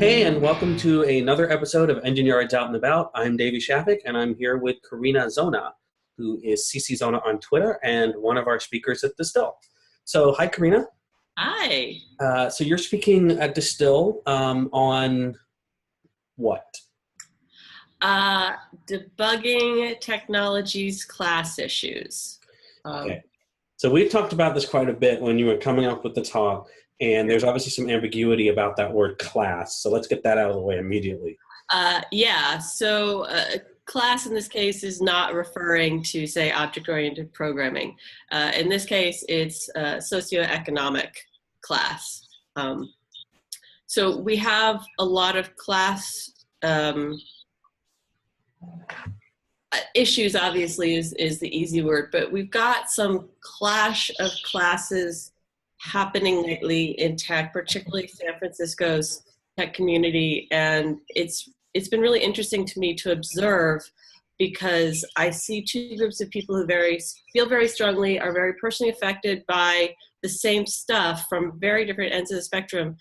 Hey, and welcome to another episode of Engineers Out and About. I'm Davey Shafik, and I'm here with Carina Zona, who is CC Zona on Twitter and one of our speakers at Distill. So, hi, Carina. Hi. So you're speaking at Distill on what? Debugging technologies class issues. Okay. So we've talked about this quite a bit when you were coming up with the talk, and there's obviously some ambiguity about that word class. So let's get that out of the way immediately. So class in this case is not referring to, say, object-oriented programming. In this case, it's a socioeconomic class. So we have a lot of class issues, obviously, is the easy word, but we've got some clash of classes happening lately in tech, particularly San Francisco's tech community, and it's been really interesting to me to observe because I see two groups of people who feel very strongly, are very personally affected by the same stuff from very different ends of the spectrum,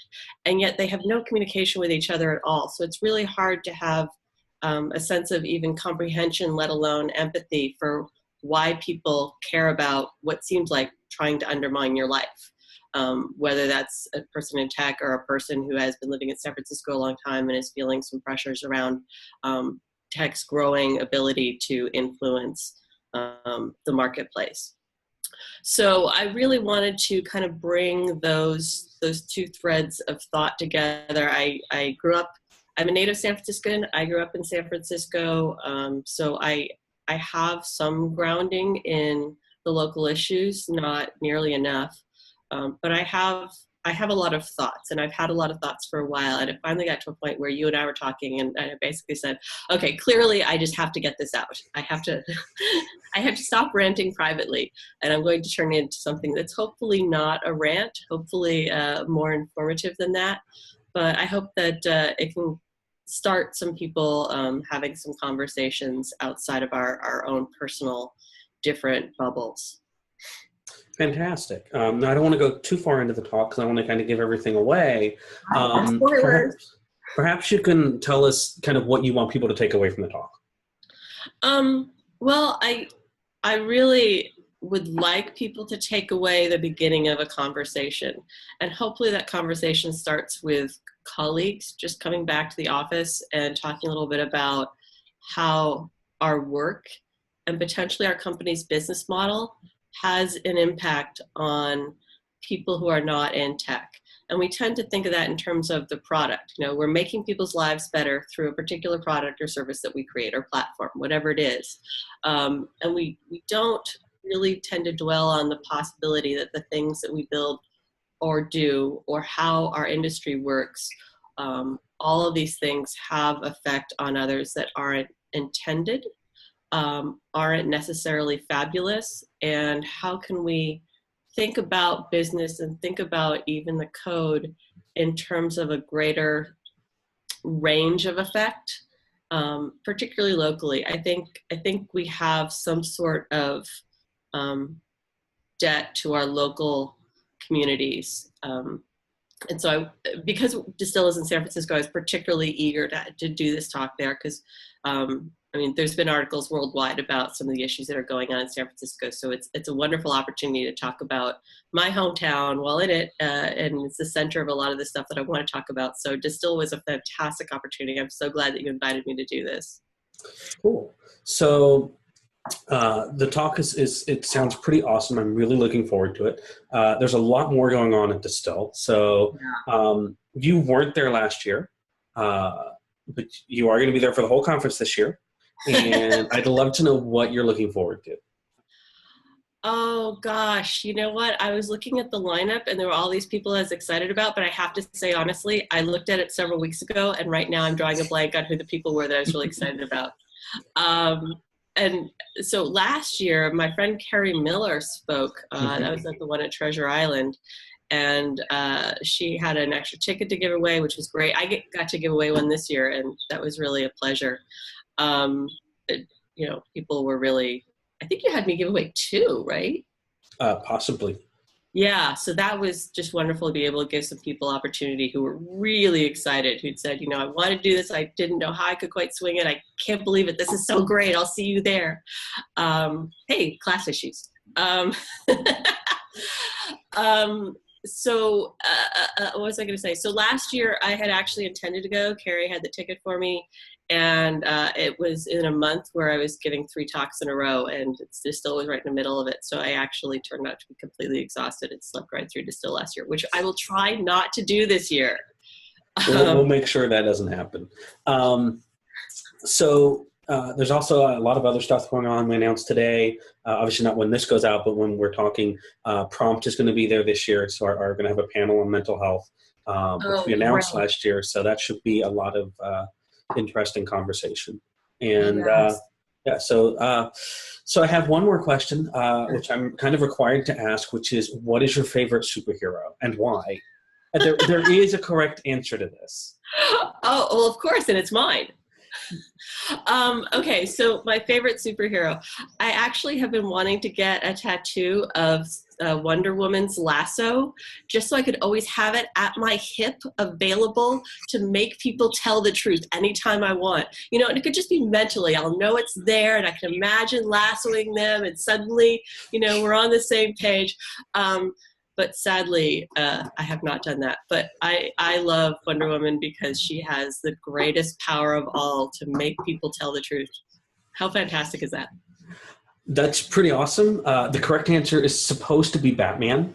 and yet they have no communication with each other at all. So it's really hard to have a sense of even comprehension, let alone empathy for why people care about what seems like trying to undermine your life. Whether that's a person in tech or a person who has been living in San Francisco a long time and is feeling some pressures around tech's growing ability to influence the marketplace. So I really wanted to kind of bring those two threads of thought together. I'm a native San Franciscan. I grew up in San Francisco, so I have some grounding in the local issues, not nearly enough. But I have a lot of thoughts, and I've had a lot of thoughts for a while, and it finally got to a point where you and I were talking, and I basically said, okay, clearly I just have to get this out. I have to stop ranting privately, and I'm going to turn it into something that's hopefully not a rant, hopefully more informative than that. But I hope that it can start some people having some conversations outside of our own personal different bubbles. Fantastic. Now, I don't want to go too far into the talk because I want to kind of give everything away. Perhaps you can tell us kind of what you want people to take away from the talk. Well, I really would like people to take away the beginning of a conversation. And hopefully that conversation starts with colleagues just coming back to the office and talking a little bit about how our work and potentially our company's business model has an impact on people who are not in tech. And we tend to think of that in terms of the product. You know, we're making people's lives better through a particular product or service that we create or platform, whatever it is. And we don't really tend to dwell on the possibility that the things that we build or do or how our industry works, all of these things have effect on others that aren't intended, aren't necessarily fabulous, and how can we think about business and think about even the code in terms of a greater range of effect, particularly locally. I think we have some sort of debt to our local communities. And so because Distill is in San Francisco, I was particularly eager to do this talk there because, there's been articles worldwide about some of the issues that are going on in San Francisco. So it's a wonderful opportunity to talk about my hometown while in it, and it's the center of a lot of the stuff that I want to talk about. So Distill was a fantastic opportunity. I'm so glad that you invited me to do this. Cool. So the talk it sounds pretty awesome. I'm really looking forward to it. There's a lot more going on at Distill. So you weren't there last year, but you are going to be there for the whole conference this year. And I'd love to know what you're looking forward to. Oh gosh, you know what? I was looking at the lineup and there were all these people I was excited about, but I have to say honestly, I looked at it several weeks ago and right now I'm drawing a blank on who the people were that I was really excited about. And so last year, my friend Carrie Miller spoke. That was at the one at Treasure Island. And she had an extra ticket to give away, which was great. I got to give away one this year, and that was really a pleasure. Possibly. People were really, I think you had me give away two, right? Possibly. Yeah, so that was just wonderful to be able to give some people opportunity who were really excited, who'd said, I want to do this. I didn't know how I could quite swing it. I can't believe it. This is so great. I'll see you there. Hey, class issues. What was I going to say? So last year I had actually intended to go. Carrie had the ticket for me, and it was in a month where I was giving 3 talks in a row, and Distill was right in the middle of it. So I actually turned out to be completely exhausted and slept right through Distill last year, which I will try not to do this year. We'll make sure that doesn't happen. There's also a lot of other stuff going on. We announced today, obviously not when this goes out, but when we're talking, Prompt is going to be there this year. So are going to have a panel on mental health, which we announced last year. So that should be a lot of interesting conversation. And so I have one more question, which I'm kind of required to ask, which is, what is your favorite superhero and why? There is a correct answer to this. Oh, well, of course, and it's mine. Okay, so my favorite superhero. I actually have been wanting to get a tattoo of Wonder Woman's lasso, just so I could always have it at my hip, available to make people tell the truth anytime I want. And it could just be mentally. I'll know it's there, and I can imagine lassoing them, and suddenly, we're on the same page. But sadly, I have not done that. But I love Wonder Woman because she has the greatest power of all to make people tell the truth. How fantastic is that? That's pretty awesome. The correct answer is supposed to be Batman.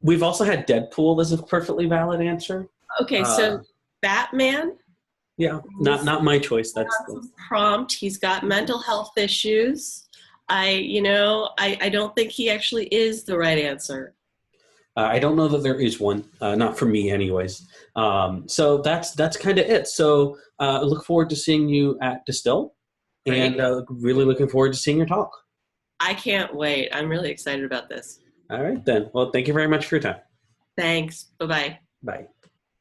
We've also had Deadpool as a perfectly valid answer. Okay, so Batman? Yeah, not my choice. That's Prompt. He's got mental health issues. I don't think he actually is the right answer. I don't know that there is one, not for me anyways. So that's kind of it. So I look forward to seeing you at Distill, and really looking forward to seeing your talk. I can't wait. I'm really excited about this. All right, then. Well, thank you very much for your time. Thanks. Bye-bye. Bye.